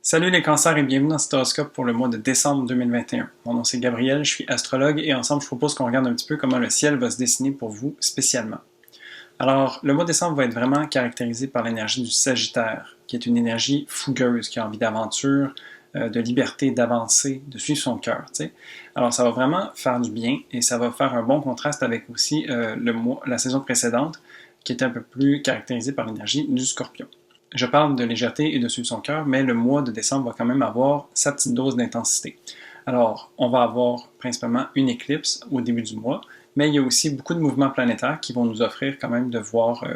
Salut les cancers et bienvenue dans cet horoscope pour le mois de décembre 2021. Mon nom c'est Gabriel, je suis astrologue et ensemble je propose qu'on regarde un petit peu comment le ciel va se dessiner pour vous spécialement. Alors, le mois de décembre va être vraiment caractérisé par l'énergie du Sagittaire, qui est une énergie fougueuse, qui a envie d'aventure, de liberté, d'avancer, de suivre son cœur. Alors, ça va vraiment faire du bien et ça va faire un bon contraste avec aussi la saison précédente, qui était un peu plus caractérisée par l'énergie du Scorpion. Je parle de légèreté et de suivre son cœur, mais le mois de décembre va quand même avoir sa petite dose d'intensité. Alors, on va avoir principalement une éclipse au début du mois, mais il y a aussi beaucoup de mouvements planétaires qui vont nous offrir quand même de voir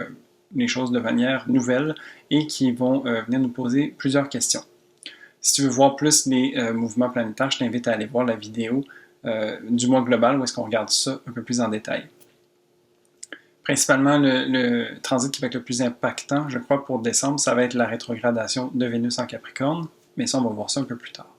les choses de manière nouvelle et qui vont venir nous poser plusieurs questions. Si tu veux voir plus les mouvements planétaires, je t'invite à aller voir la vidéo du mois global où est-ce qu'on regarde ça un peu plus en détail. Principalement, le transit qui va être le plus impactant, je crois, pour décembre, ça va être la rétrogradation de Vénus en Capricorne, mais ça, on va voir ça un peu plus tard.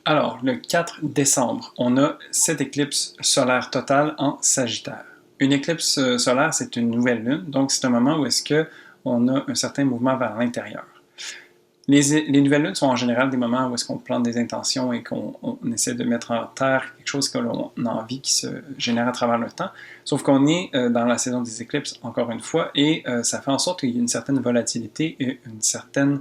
Alors, le 4 décembre, on a cette éclipse solaire totale en Sagittaire. Une éclipse solaire, c'est une nouvelle lune, donc c'est un moment où est-ce qu'on a un certain mouvement vers l'intérieur. Les nouvelles lunes sont en général des moments où est-ce qu'on plante des intentions et qu'on essaie de mettre en terre quelque chose que l'on a envie qui se génère à travers le temps. Sauf qu'on est dans la saison des éclipses, encore une fois, et ça fait en sorte qu'il y a une certaine volatilité et une certaine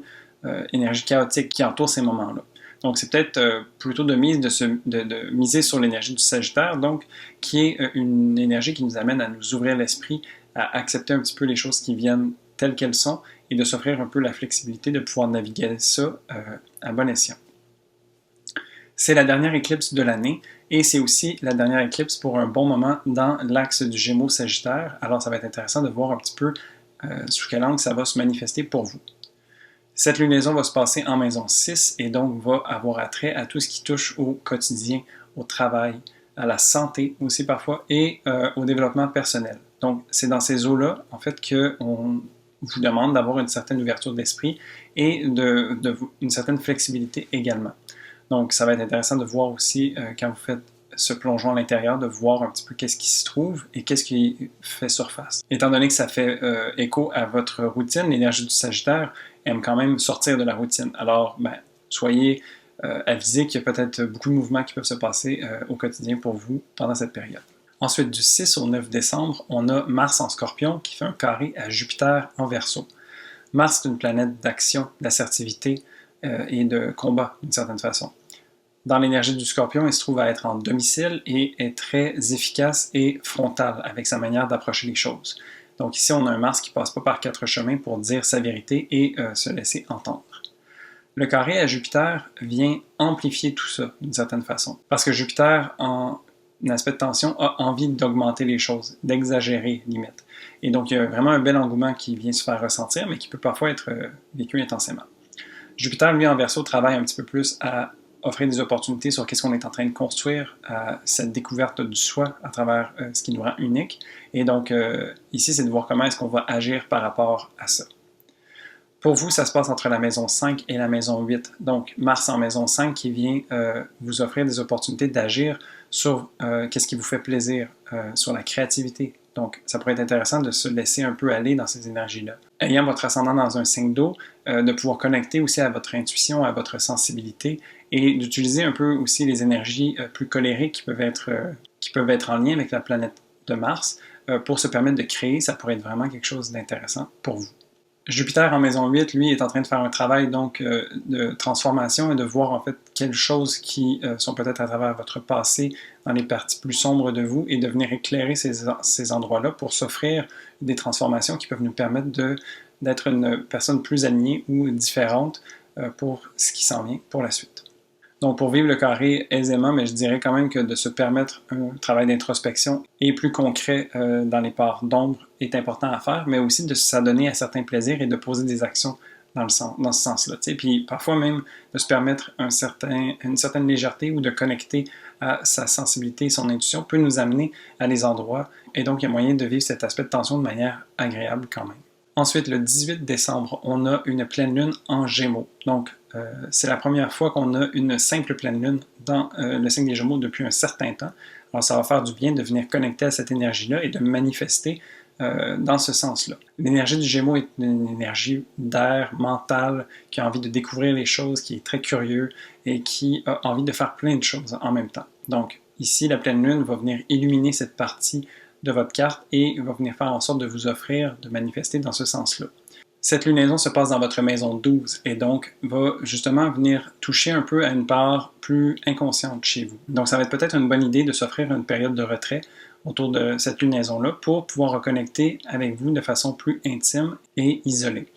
énergie chaotique qui entoure ces moments-là. Donc, c'est peut-être plutôt de miser sur l'énergie du Sagittaire, donc qui est une énergie qui nous amène à nous ouvrir l'esprit, à accepter un petit peu les choses qui viennent telles qu'elles sont et de s'offrir un peu la flexibilité de pouvoir naviguer ça à bon escient. C'est la dernière éclipse de l'année et c'est aussi la dernière éclipse pour un bon moment dans l'axe du Gémeaux-Sagittaire. Alors, ça va être intéressant de voir un petit peu sous quel angle ça va se manifester pour vous. Cette lunaison va se passer en maison 6 et donc va avoir attrait à tout ce qui touche au quotidien, au travail, à la santé aussi parfois et au développement personnel. Donc, c'est dans ces eaux-là, en fait, qu'on vous demande d'avoir une certaine ouverture d'esprit et une certaine flexibilité également. Donc, ça va être intéressant de voir aussi, quand vous faites ce plongeon à l'intérieur, de voir un petit peu qu'est-ce qui se trouve et qu'est-ce qui fait surface. Étant donné que ça fait écho à votre routine, l'énergie du Sagittaire aime quand même sortir de la routine. Alors, soyez avisés qu'il y a peut-être beaucoup de mouvements qui peuvent se passer au quotidien pour vous pendant cette période. Ensuite, du 6 au 9 décembre, on a Mars en Scorpion qui fait un carré à Jupiter en Verseau. Mars, c'est une planète d'action, d'assertivité et de combat, d'une certaine façon. Dans l'énergie du Scorpion, il se trouve à être en domicile et est très efficace et frontal avec sa manière d'approcher les choses. Donc ici, on a un Mars qui ne passe pas par quatre chemins pour dire sa vérité et se laisser entendre. Le carré à Jupiter vient amplifier tout ça, d'une certaine façon. Parce que Jupiter, en aspect de tension, a envie d'augmenter les choses, d'exagérer, limite. Et donc, il y a vraiment un bel engouement qui vient se faire ressentir, mais qui peut parfois être vécu intensément. Jupiter, lui, en Verseau, travaille un petit peu plus à offrir des opportunités sur qu'est-ce qu'on est en train de construire, cette découverte du soi à travers ce qui nous rend unique. Et donc, ici, c'est de voir comment est-ce qu'on va agir par rapport à ça. Pour vous, ça se passe entre la maison 5 et la maison 8. Donc, Mars en maison 5 qui vient vous offrir des opportunités d'agir sur qu'est-ce qui vous fait plaisir, sur la créativité. Donc, ça pourrait être intéressant de se laisser un peu aller dans ces énergies-là. Ayant votre ascendant dans un signe d'eau, de pouvoir connecter aussi à votre intuition, à votre sensibilité et d'utiliser un peu aussi les énergies plus colériques qui peuvent être en lien avec la planète de Mars pour se permettre de créer. Ça pourrait être vraiment quelque chose d'intéressant pour vous. Jupiter en maison 8, lui, est en train de faire un travail donc de transformation et de voir en fait quelles choses qui sont peut-être à travers votre passé dans les parties plus sombres de vous et de venir éclairer ces endroits-là pour s'offrir des transformations qui peuvent nous permettre d'être une personne plus alignée ou différente pour ce qui s'en vient pour la suite. Donc, pour vivre le carré aisément, mais je dirais quand même que de se permettre un travail d'introspection et plus concret dans les parts d'ombre est important à faire, mais aussi de s'adonner à certains plaisirs et de poser des actions dans ce sens-là. Puis parfois même de se permettre une certaine légèreté ou de connecter à sa sensibilité et son intuition peut nous amener à des endroits et donc il y a moyen de vivre cet aspect de tension de manière agréable quand même. Ensuite, le 18 décembre, on a une pleine lune en Gémeaux. Donc, c'est la première fois qu'on a une simple pleine lune dans le signe des Gémeaux depuis un certain temps. Alors, ça va faire du bien de venir connecter à cette énergie-là et de manifester dans ce sens-là. L'énergie du Gémeaux est une énergie d'air, mentale, qui a envie de découvrir les choses, qui est très curieux et qui a envie de faire plein de choses en même temps. Donc ici, la pleine lune va venir illuminer cette partie de votre carte et va venir faire en sorte de vous offrir, de manifester dans ce sens-là. Cette lunaison se passe dans votre maison 12 et donc va justement venir toucher un peu à une part plus inconsciente chez vous. Donc ça va être peut-être une bonne idée de s'offrir une période de retrait autour de cette lunaison-là pour pouvoir reconnecter avec vous de façon plus intime et isolée.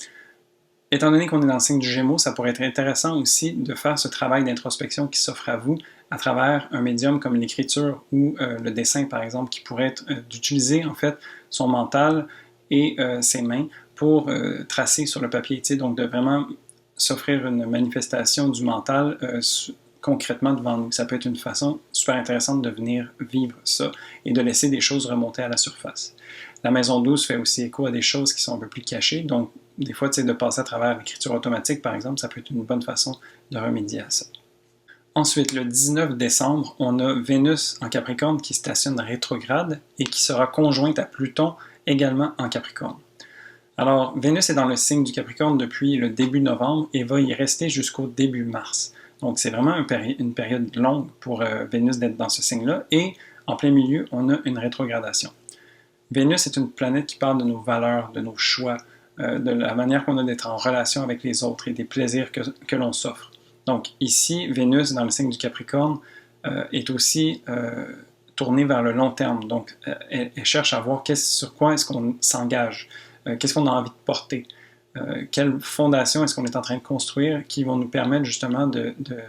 Étant donné qu'on est dans le signe du Gémeaux, ça pourrait être intéressant aussi de faire ce travail d'introspection qui s'offre à vous à travers un médium comme l'écriture ou le dessin, par exemple, qui pourrait être d'utiliser en fait son mental et ses mains pour tracer sur le papier, donc de vraiment s'offrir une manifestation du mental concrètement devant nous. Ça peut être une façon super intéressante de venir vivre ça et de laisser des choses remonter à la surface. La maison 12 fait aussi écho à des choses qui sont un peu plus cachées, donc des fois, de passer à travers l'écriture automatique, par exemple, ça peut être une bonne façon de remédier à ça. Ensuite, le 19 décembre, on a Vénus en Capricorne qui stationne rétrograde et qui sera conjointe à Pluton également en Capricorne. Alors, Vénus est dans le signe du Capricorne depuis le début novembre et va y rester jusqu'au début mars. Donc, c'est vraiment une période longue pour Vénus d'être dans ce signe-là. Et en plein milieu, on a une rétrogradation. Vénus est une planète qui parle de nos valeurs, de nos choix, de la manière qu'on a d'être en relation avec les autres et des plaisirs que l'on s'offre. Donc ici, Vénus, dans le signe du Capricorne, est aussi tournée vers le long terme. Donc, elle cherche à voir sur quoi est-ce qu'on s'engage, qu'est-ce qu'on a envie de porter, quelle fondation est-ce qu'on est en train de construire qui vont nous permettre justement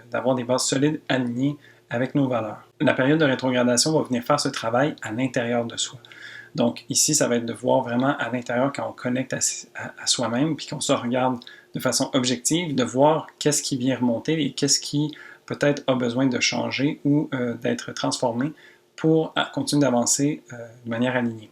d'avoir des bases solides alignées avec nos valeurs. La période de rétrogradation va venir faire ce travail à l'intérieur de soi. Donc ici, ça va être de voir vraiment à l'intérieur quand on connecte à soi-même, puis qu'on se regarde de façon objective, de voir qu'est-ce qui vient remonter et qu'est-ce qui peut-être a besoin de changer ou d'être transformé pour continuer d'avancer de manière alignée.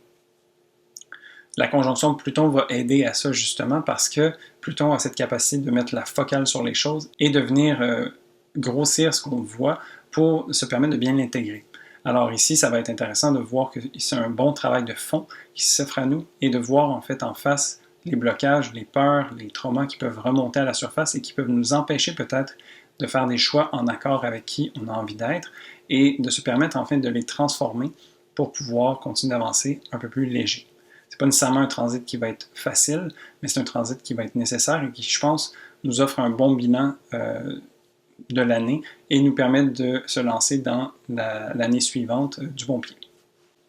La conjonction de Pluton va aider à ça justement parce que Pluton a cette capacité de mettre la focale sur les choses et de venir grossir ce qu'on voit pour se permettre de bien l'intégrer. Alors ici, ça va être intéressant de voir que c'est un bon travail de fond qui s'offre à nous et de voir en fait en face les blocages, les peurs, les traumas qui peuvent remonter à la surface et qui peuvent nous empêcher peut-être de faire des choix en accord avec qui on a envie d'être et de se permettre en fait de les transformer pour pouvoir continuer d'avancer un peu plus léger. C'est pas nécessairement un transit qui va être facile, mais c'est un transit qui va être nécessaire et qui, je pense, nous offre un bon bilan de l'année et nous permettre de se lancer dans l'année suivante du bon pied.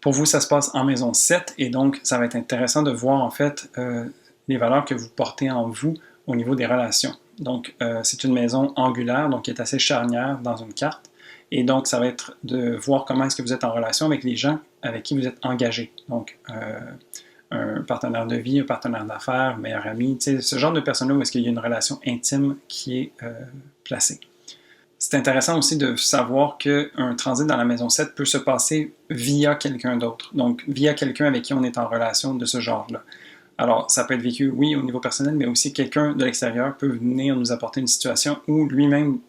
Pour vous, ça se passe en maison 7 et donc ça va être intéressant de voir en fait les valeurs que vous portez en vous au niveau des relations. Donc c'est une maison angulaire, donc qui est assez charnière dans une carte et donc ça va être de voir comment est-ce que vous êtes en relation avec les gens avec qui vous êtes engagé. Donc un partenaire de vie, un partenaire d'affaires, meilleur ami, ce genre de personnes-là où est-ce qu'il y a une relation intime qui est placée. C'est intéressant aussi de savoir qu'un transit dans la maison 7 peut se passer via quelqu'un d'autre, donc via quelqu'un avec qui on est en relation de ce genre-là. Alors, ça peut être vécu, oui, au niveau personnel, mais aussi quelqu'un de l'extérieur peut venir nous apporter une situation ou lui-même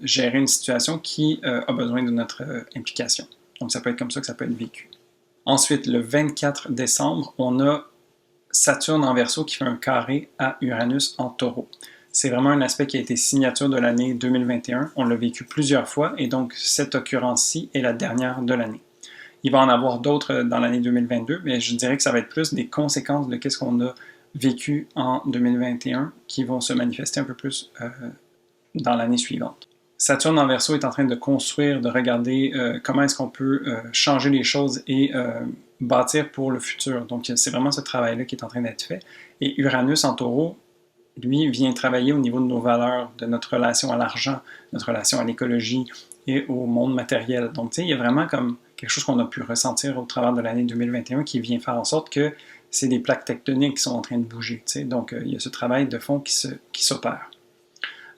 gérer une situation qui a besoin de notre implication. Donc, ça peut être comme ça que ça peut être vécu. Ensuite, le 24 décembre, on a Saturne en Verseau qui fait un carré à Uranus en Taureau. C'est vraiment un aspect qui a été signature de l'année 2021. On l'a vécu plusieurs fois et donc cette occurrence-ci est la dernière de l'année. Il va en avoir d'autres dans l'année 2022, mais je dirais que ça va être plus des conséquences de ce qu'on a vécu en 2021 qui vont se manifester un peu plus dans l'année suivante. Saturne en Verseau est en train de construire, de regarder comment est-ce qu'on peut changer les choses et bâtir pour le futur. Donc c'est vraiment ce travail-là qui est en train d'être fait. Et Uranus en Taureau, lui, vient travailler au niveau de nos valeurs, de notre relation à l'argent, notre relation à l'écologie et au monde matériel. Donc, tu sais, il y a vraiment comme quelque chose qu'on a pu ressentir au travers de l'année 2021 qui vient faire en sorte que c'est des plaques tectoniques qui sont en train de bouger. Tu sais. Donc, il y a ce travail de fond qui s'opère.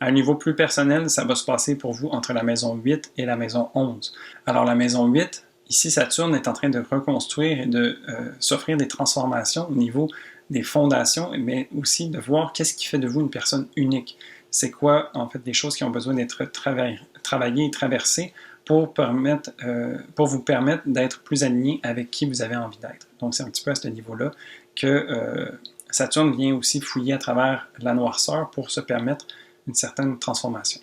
À un niveau plus personnel, ça va se passer pour vous entre la maison 8 et la maison 11. Alors, la maison 8, ici, Saturne est en train de reconstruire et de s'offrir des transformations au niveau des fondations, mais aussi de voir qu'est-ce qui fait de vous une personne unique. C'est quoi, en fait, des choses qui ont besoin d'être travaillées et traversées pour vous permettre d'être plus aligné avec qui vous avez envie d'être. Donc c'est un petit peu à ce niveau-là que Saturne vient aussi fouiller à travers la noirceur pour se permettre une certaine transformation.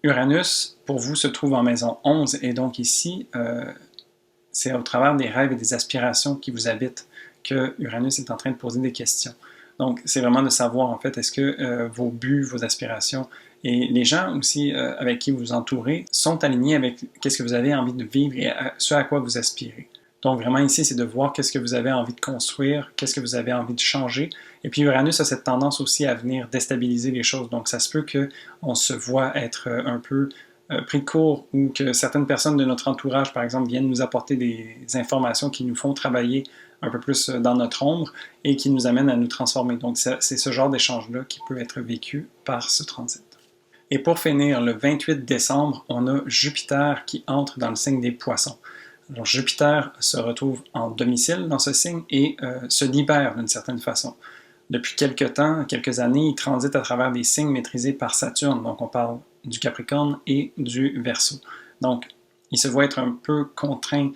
Uranus, pour vous, se trouve en maison 11, et donc ici, c'est au travers des rêves et des aspirations qui vous habitent que Uranus est en train de poser des questions. Donc, c'est vraiment de savoir, en fait, est-ce que vos buts, vos aspirations et les gens aussi avec qui vous vous entourez sont alignés avec qu'est-ce que vous avez envie de vivre et ce à quoi vous aspirez. Donc, vraiment, ici, c'est de voir qu'est-ce que vous avez envie de construire, qu'est-ce que vous avez envie de changer. Et puis, Uranus a cette tendance aussi à venir déstabiliser les choses. Donc, ça se peut qu'on se voit être un peu pris de court ou que certaines personnes de notre entourage, par exemple, viennent nous apporter des informations qui nous font travailler un peu plus dans notre ombre et qui nous amènent à nous transformer. Donc, c'est ce genre d'échange-là qui peut être vécu par ce transit. Et pour finir, le 28 décembre, on a Jupiter qui entre dans le signe des Poissons. Alors, Jupiter se retrouve en domicile dans ce signe et se libère d'une certaine façon. Depuis quelques temps, quelques années, il transite à travers des signes maîtrisés par Saturne. Donc, on parle du Capricorne et du Verseau. Donc, il se voit être un peu contraint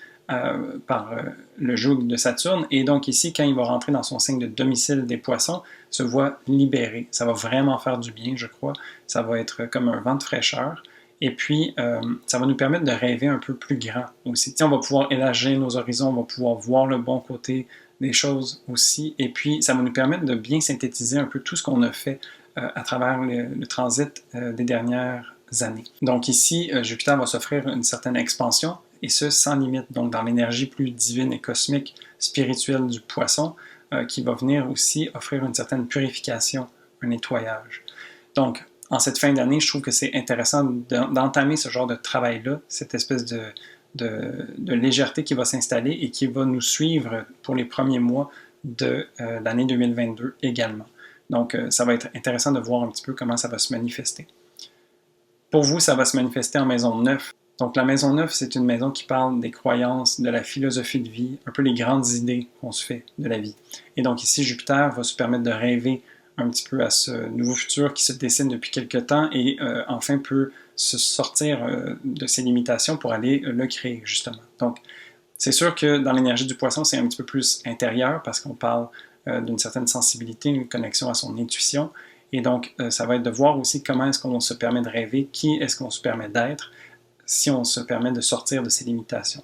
par le joug de Saturne. Et donc ici, quand il va rentrer dans son signe de domicile des Poissons, se voit libéré. Ça va vraiment faire du bien, je crois. Ça va être comme un vent de fraîcheur. Et puis, ça va nous permettre de rêver un peu plus grand aussi. On va pouvoir élargir nos horizons, on va pouvoir voir le bon côté des choses aussi. Et puis, ça va nous permettre de bien synthétiser un peu tout ce qu'on a fait à travers le transit des dernières années. Donc ici, Jupiter va s'offrir une certaine expansion, et ce, sans limite. Donc dans l'énergie plus divine et cosmique, spirituelle du Poisson, qui va venir aussi offrir une certaine purification, un nettoyage. Donc, en cette fin d'année, je trouve que c'est intéressant d'entamer ce genre de travail-là, cette espèce de légèreté qui va s'installer et qui va nous suivre pour les premiers mois de l'année 2022 également. Donc, ça va être intéressant de voir un petit peu comment ça va se manifester. Pour vous, ça va se manifester en maison 9. Donc, la maison 9, c'est une maison qui parle des croyances, de la philosophie de vie, un peu les grandes idées qu'on se fait de la vie. Et donc, ici, Jupiter va se permettre de rêver un petit peu à ce nouveau futur qui se dessine depuis quelques temps et enfin peut se sortir de ses limitations pour aller le créer, justement. Donc, c'est sûr que dans l'énergie du Poisson, c'est un petit peu plus intérieur parce qu'on parle d'une certaine sensibilité, une connexion à son intuition. Et donc, ça va être de voir aussi comment est-ce qu'on se permet de rêver, qui est-ce qu'on se permet d'être, si on se permet de sortir de ses limitations.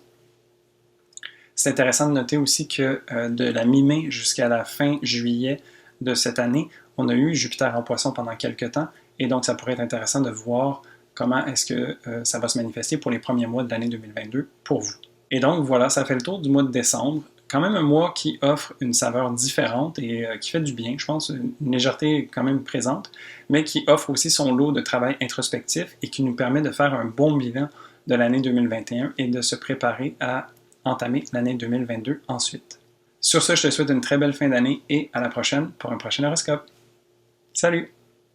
C'est intéressant de noter aussi que de la mi-mai jusqu'à la fin juillet de cette année, on a eu Jupiter en Poisson pendant quelques temps, et donc ça pourrait être intéressant de voir comment est-ce que ça va se manifester pour les premiers mois de l'année 2022 pour vous. Et donc voilà, ça fait le tour du mois de décembre. Quand même un mois qui offre une saveur différente et qui fait du bien, je pense, une légèreté quand même présente, mais qui offre aussi son lot de travail introspectif et qui nous permet de faire un bon bilan de l'année 2021 et de se préparer à entamer l'année 2022 ensuite. Sur ce, je te souhaite une très belle fin d'année et à la prochaine pour un prochain horoscope. Salut!